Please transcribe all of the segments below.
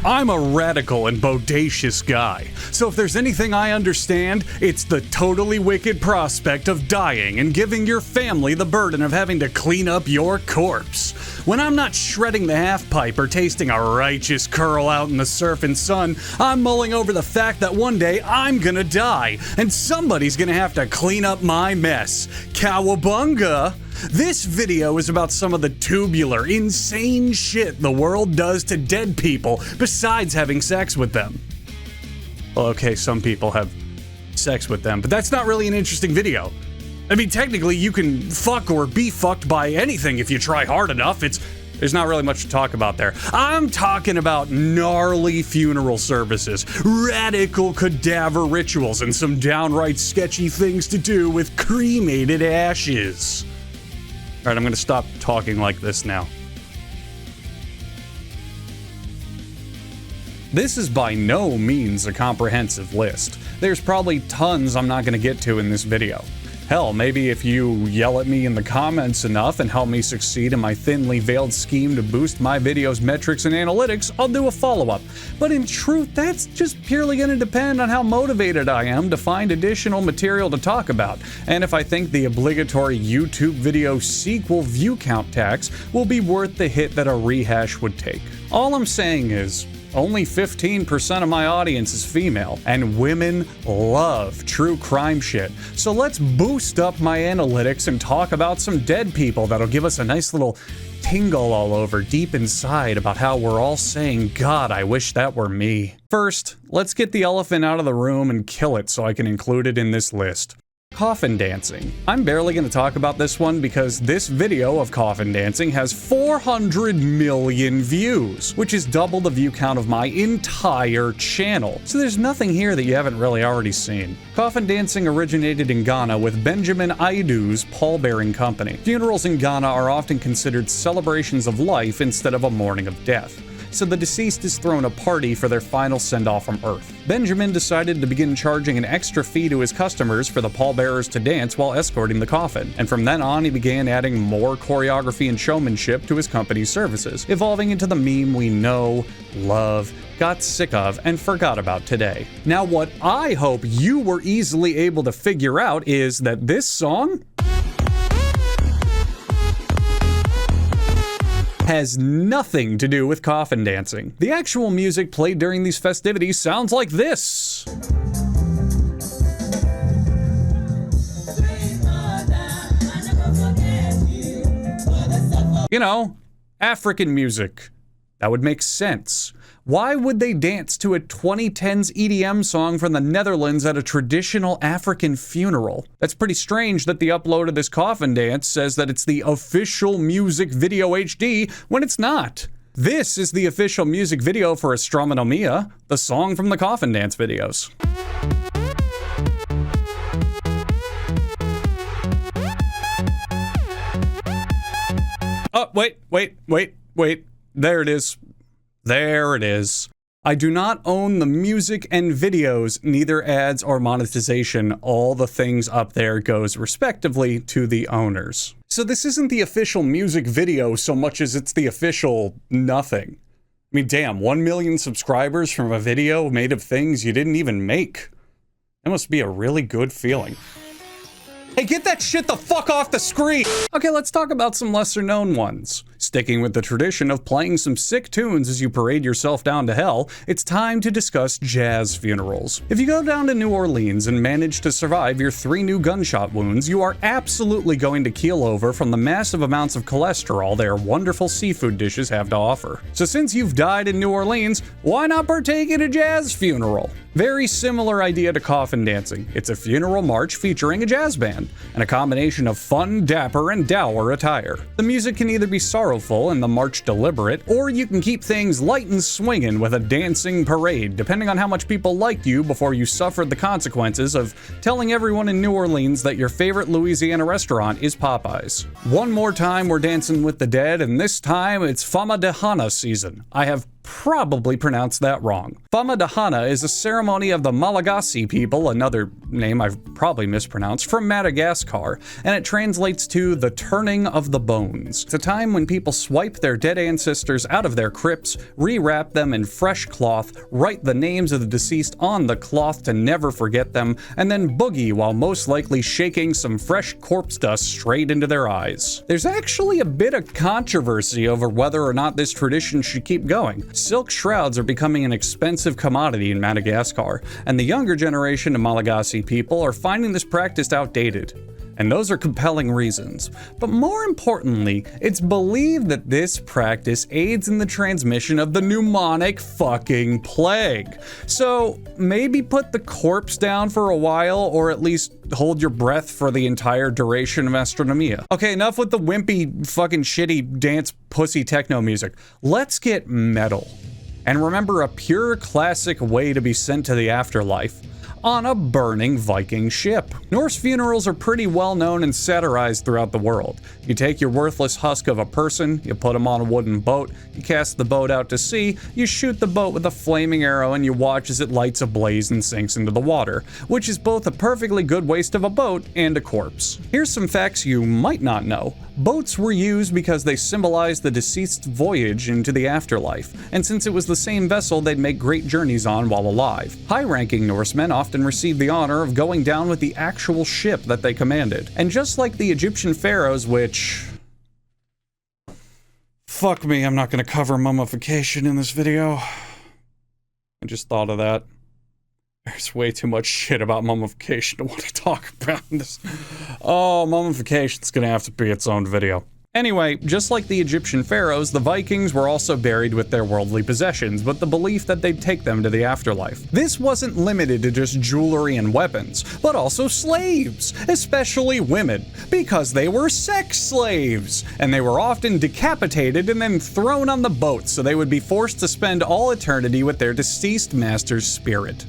I'm a radical and bodacious guy, so if there's anything I understand, it's the totally wicked prospect of dying and giving your family the burden of having to clean up your corpse. When I'm not shredding the half-pipe or tasting a righteous curl out in the surfing sun, I'm mulling over the fact that one day I'm gonna die, and somebody's gonna have to clean up my mess. Cowabunga! This video is about some of the tubular, insane shit the world does to dead people besides having sex with them. Well, okay, some people have sex with them, but that's not really an interesting video. I mean, technically, you can fuck or be fucked by anything if you try hard enough. There's not really much to talk about there. I'm talking about gnarly funeral services, radical cadaver rituals, and some downright sketchy things to do with cremated ashes. All right, I'm going to stop talking like this now. This is by no means a comprehensive list. There's probably tons I'm not going to get to in this video. Hell, maybe if you yell at me in the comments enough and help me succeed in my thinly veiled scheme to boost my video's metrics and analytics, I'll do a follow-up. But in truth, that's just purely going to depend on how motivated I am to find additional material to talk about, and if I think the obligatory YouTube video sequel view count tax will be worth the hit that a rehash would take. All I'm saying is, only 15% of my audience is female, and women love true crime shit. So let's boost up my analytics and talk about some dead people that'll give us a nice little tingle all over deep inside about how we're all saying, God, I wish that were me. First, let's get the elephant out of the room and kill it so I can include it in this list. Coffin Dancing. I'm barely going to talk about this one because this video of Coffin Dancing has 400 million views, which is double the view count of my entire channel. So there's nothing here that you haven't really already seen. Coffin Dancing originated in Ghana with Benjamin Aidu's pallbearing company. Funerals in Ghana are often considered celebrations of life instead of a mourning of death, so the deceased is thrown a party for their final send-off from Earth. Benjamin decided to begin charging an extra fee to his customers for the pallbearers to dance while escorting the coffin, and from then on he began adding more choreography and showmanship to his company's services, evolving into the meme we know, love, got sick of, and forgot about today. Now what I hope you were easily able to figure out is that this song has nothing to do with coffin dancing. The actual music played during these festivities sounds like this. You know, African music. That would make sense. Why would they dance to a 2010s EDM song from the Netherlands at a traditional African funeral? That's pretty strange that the upload of this coffin dance says that it's the official music video HD when it's not. This is the official music video for Astronomia, the song from the coffin dance videos. Oh, wait. There it is. There it is. I do not own the music and videos, neither ads or monetization. All the things up there goes respectively to the owners. So this isn't the official music video so much as it's the official nothing. I mean, damn, 1 million subscribers from a video made of things you didn't even make. That must be a really good feeling. Hey, get that shit the fuck off the screen! Okay, let's talk about some lesser known ones. Sticking with the tradition of playing some sick tunes as you parade yourself down to hell, it's time to discuss jazz funerals. If you go down to New Orleans and manage to survive your 3 new gunshot wounds, you are absolutely going to keel over from the massive amounts of cholesterol their wonderful seafood dishes have to offer. So since you've died in New Orleans, why not partake in a jazz funeral? Very similar idea to coffin dancing. It's a funeral march featuring a jazz band, and a combination of fun, dapper, and dour attire. The music can either be sorrowful and the march deliberate, or you can keep things light and swinging with a dancing parade, depending on how much people liked you before you suffered the consequences of telling everyone in New Orleans that your favorite Louisiana restaurant is Popeyes. One more time we're dancing with the dead, and this time it's Fama de Hana season. I have probably pronounced that wrong. Fama de Hana is a ceremony ceremony of the Malagasy people, another name I've probably mispronounced, from Madagascar, and it translates to the turning of the bones. It's a time when people swipe their dead ancestors out of their crypts, rewrap them in fresh cloth, write the names of the deceased on the cloth to never forget them, and then boogie while most likely shaking some fresh corpse dust straight into their eyes. There's actually a bit of controversy over whether or not this tradition should keep going. Silk shrouds are becoming an expensive commodity in Madagascar, and the younger generation of Malagasy people are finding this practice outdated. And those are compelling reasons. But more importantly, it's believed that this practice aids in the transmission of the pneumonic fucking plague. So maybe put the corpse down for a while, or at least hold your breath for the entire duration of Astronomia. Okay, enough with the wimpy fucking shitty dance pussy techno music. Let's get metal. And remember a pure classic way to be sent to the afterlife. On a burning Viking ship. Norse funerals are pretty well known and satirized throughout the world. You take your worthless husk of a person, you put them on a wooden boat, you cast the boat out to sea, you shoot the boat with a flaming arrow, and you watch as it lights ablaze and sinks into the water, which is both a perfectly good waste of a boat and a corpse. Here's some facts you might not know. Boats were used because they symbolized the deceased's voyage into the afterlife, and since it was the same vessel they'd make great journeys on while alive. High-ranking Norsemen often received the honor of going down with the actual ship that they commanded. And just like the Egyptian pharaohs, which... Fuck me, I'm not gonna cover mummification in this video. I just thought of that. There's way too much shit about mummification to want to talk about this. Oh, mummification's gonna have to be its own video. Anyway, just like the Egyptian pharaohs, the Vikings were also buried with their worldly possessions, with the belief that they'd take them to the afterlife. This wasn't limited to just jewelry and weapons, but also slaves, especially women, because they were sex slaves, and they were often decapitated and then thrown on the boat so they would be forced to spend all eternity with their deceased master's spirit.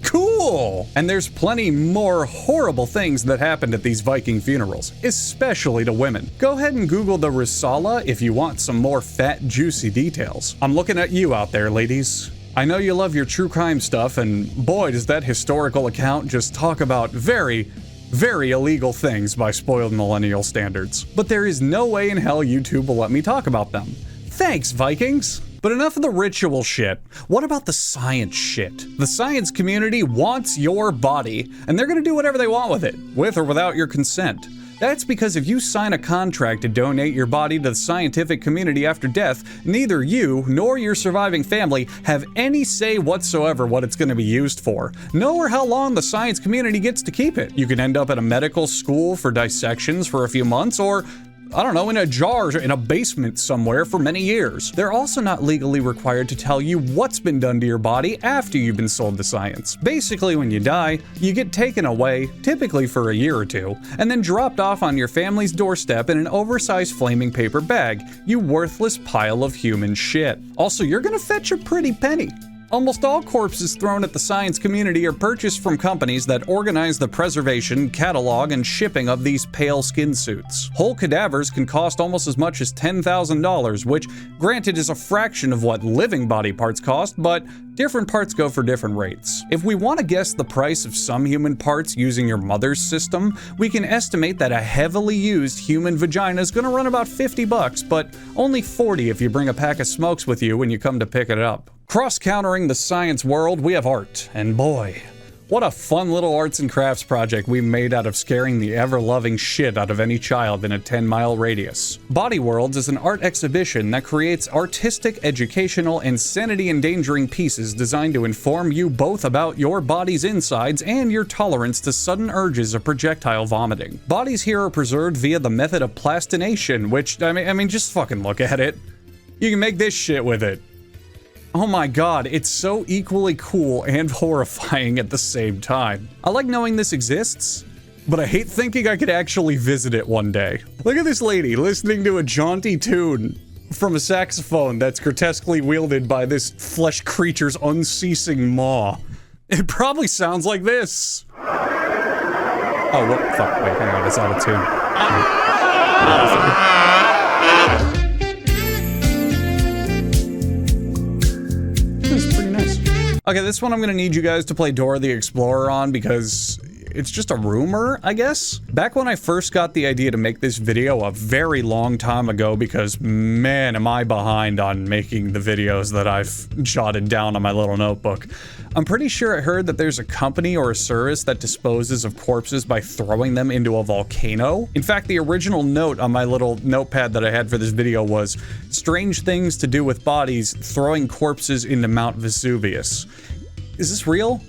Cool! And there's plenty more horrible things that happened at these Viking funerals, especially to women. Go ahead and Google the Risala if you want some more fat, juicy details. I'm looking at you out there, ladies. I know you love your true crime stuff, and boy, does that historical account just talk about very illegal things by spoiled millennial standards. But there is no way in hell YouTube will let me talk about them. Thanks, Vikings! But enough of the ritual shit. What about the science shit? The science community wants your body, and they're gonna do whatever they want with it, with or without your consent. That's because if you sign a contract to donate your body to the scientific community after death, neither you nor your surviving family have any say whatsoever what it's gonna be used for, nor how long the science community gets to keep it. You can end up at a medical school for dissections for a few months, or I don't know, in a jar in a basement somewhere for many years. They're also not legally required to tell you what's been done to your body after you've been sold to science. Basically, when you die, you get taken away, typically for a year or two, and then dropped off on your family's doorstep in an oversized flaming paper bag, you worthless pile of human shit. Also, you're gonna fetch a pretty penny. Almost all corpses thrown at the science community are purchased from companies that organize the preservation, catalog, and shipping of these pale skin suits. Whole cadavers can cost almost as much as $10,000, which, granted, is a fraction of what living body parts cost, but different parts go for different rates. If we want to guess the price of some human parts using your mother's system, we can estimate that a heavily used human vagina is gonna run about $50, but only $40 if you bring a pack of smokes with you when you come to pick it up. Cross-countering the science world, we have art, and boy, what a fun little arts and crafts project we made out of scaring the ever-loving shit out of any child in a 10-mile radius. Body Worlds is an art exhibition that creates artistic, educational, and sanity-endangering pieces designed to inform you both about your body's insides and your tolerance to sudden urges of projectile vomiting. Bodies here are preserved via the method of plastination, which, I mean, just fucking look at it. You can make this shit with it. Oh my god, it's so equally cool and horrifying at the same time. I like knowing this exists, but I hate thinking I could actually visit it one day. Look at this lady listening to a jaunty tune from a saxophone that's grotesquely wielded by this flesh creature's unceasing maw. It probably sounds like this. Oh, what? Fuck, wait, hang on, it's out of tune. Okay, this one I'm gonna need you guys to play Dora the Explorer on because it's just a rumor, I guess. Back when I first got the idea to make this video a very long time ago, because man, am I behind on making the videos that I've jotted down on my little notebook. I'm pretty sure I heard that there's a company or a service that disposes of corpses by throwing them into a volcano. In fact, the original note on my little notepad that I had for this video was, strange things to do with bodies, throwing corpses into Mount Vesuvius. Is this real?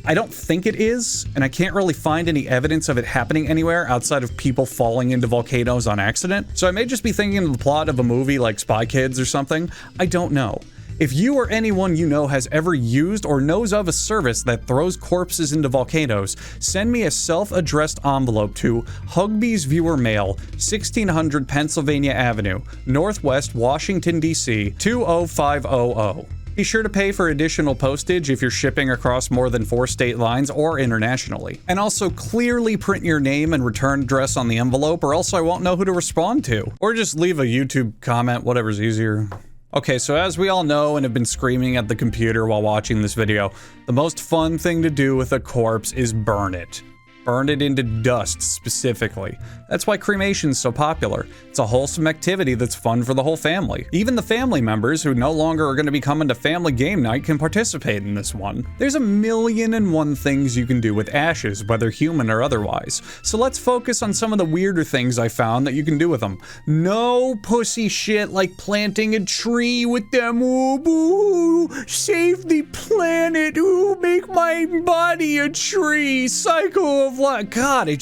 I don't think it is, and I can't really find any evidence of it happening anywhere outside of people falling into volcanoes on accident. So I may just be thinking of the plot of a movie like Spy Kids or something. I don't know. If you or anyone you know has ever used or knows of a service that throws corpses into volcanoes, send me a self-addressed envelope to Huggbees Viewer Mail, 1600 Pennsylvania Avenue, Northwest Washington, D.C. 20500. Be sure to pay for additional postage if you're shipping across more than 4 state lines or internationally. And also clearly print your name and return address on the envelope, or else I won't know who to respond to. Or just leave a YouTube comment, whatever's easier. Okay, so as we all know and have been screaming at the computer while watching this video, the most fun thing to do with a corpse is burn it. Burn it into dust, specifically. That's why cremation's so popular. It's a wholesome activity that's fun for the whole family. Even the family members who no longer are going to be coming to family game night can participate in this one. There's 1,000,001 things you can do with ashes, whether human or otherwise. So let's focus on some of the weirder things I found that you can do with them. No pussy shit like planting a tree with them. Ooh, boo, save the planet. Ooh, make my body a tree. Cycle of life. God, I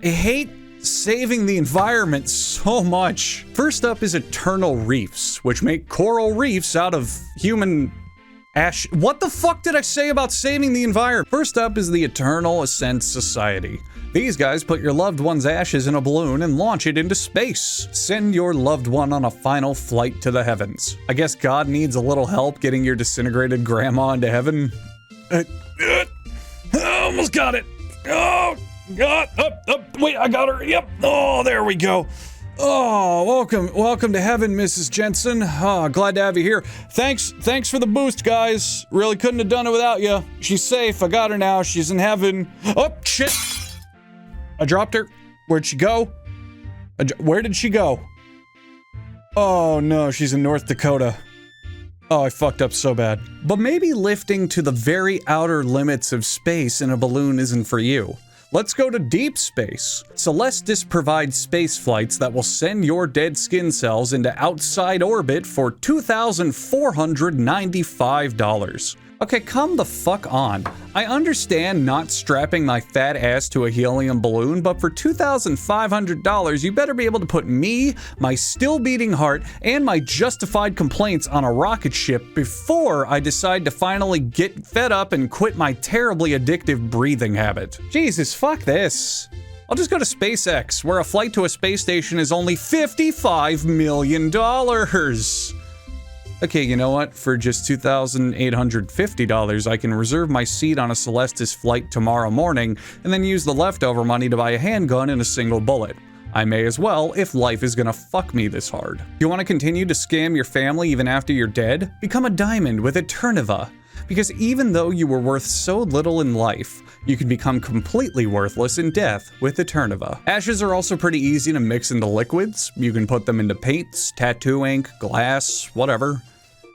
hate saving the environment so much. First up is eternal reefs, which make coral reefs out of human ash. What the fuck did I say about saving the environment? First up is the Eternal Ascent Society. These guys put your loved one's ashes in a balloon and launch it into space. Send your loved one on a final flight to the heavens. I guess God needs a little help getting your disintegrated grandma into heaven. Almost got it. Oh, God, wait, I got her, yep, oh, there we go. Oh, welcome to heaven, Mrs. Jensen. Oh, glad to have you here. Thanks for the boost, guys. Really couldn't have done it without you. She's safe, I got her now, she's in heaven. Oh, shit. I dropped her. Where'd she go? Where did she go? Oh, no, she's in North Dakota. Oh, I fucked up so bad. But maybe lifting to the very outer limits of space in a balloon isn't for you. Let's go to deep space. Celestis provides space flights that will send your dead skin cells into outside orbit for $2,495. Okay, come the fuck on. I understand not strapping my fat ass to a helium balloon, but for $2,500, you better be able to put me, my still beating heart, and my justified complaints on a rocket ship before I decide to finally get fed up and quit my terribly addictive breathing habit. Jesus, fuck this. I'll just go to SpaceX, where a flight to a space station is only $55 million. Okay, you know what? For just $2,850, I can reserve my seat on a Celestis flight tomorrow morning, and then use the leftover money to buy a handgun and a single bullet. I may as well, if life is gonna fuck me this hard. You wanna continue to scam your family even after you're dead? Become a diamond with Eterniva. Because even though you were worth so little in life, you can become completely worthless in death with Eterniva. Ashes are also pretty easy to mix into liquids. You can put them into paints, tattoo ink, glass, whatever.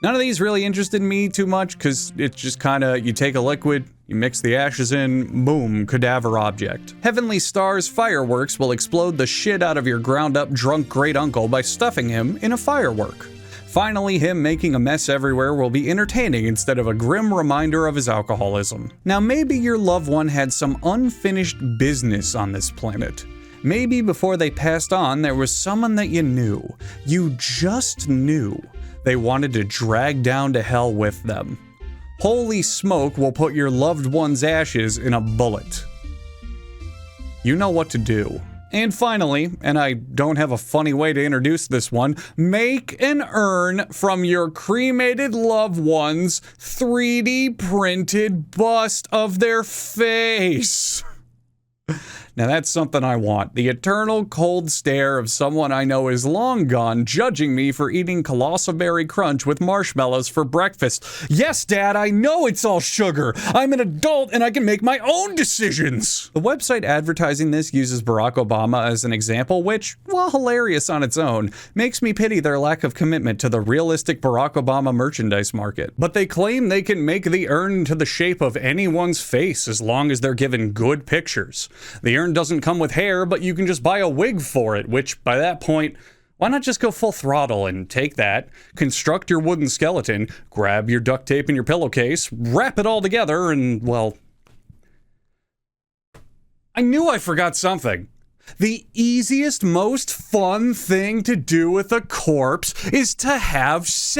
None of these really interested me too much, because it's just kinda, you take a liquid, you mix the ashes in, boom, cadaver object. Heavenly Star's fireworks will explode the shit out of your ground-up drunk great-uncle by stuffing him in a firework. Finally, him making a mess everywhere will be entertaining instead of a grim reminder of his alcoholism. Now maybe your loved one had some unfinished business on this planet. Maybe before they passed on, there was someone that you knew. You just knew. They wanted to drag down to hell with them. Holy smoke will put your loved one's ashes in a bullet. You know what to do. And finally, and I don't have a funny way to introduce this one, make an urn from your cremated loved one's 3D printed bust of their face. Now that's something I want. The eternal cold stare of someone I know is long gone, judging me for eating Colossal Berry Crunch with marshmallows for breakfast. Yes, Dad, I know it's all sugar. I'm an adult and I can make my own decisions. The website advertising this uses Barack Obama as an example, which, while hilarious on its own, makes me pity their lack of commitment to the realistic Barack Obama merchandise market. But they claim they can make the urn into the shape of anyone's face as long as they're given good pictures. The urn doesn't come with hair, but you can just buy a wig for it, which by that point, why not just go full throttle and take that, construct your wooden skeleton, grab your duct tape and your pillowcase, wrap it all together, and, well, I knew I forgot something. The easiest, most fun thing to do with a corpse is to have sex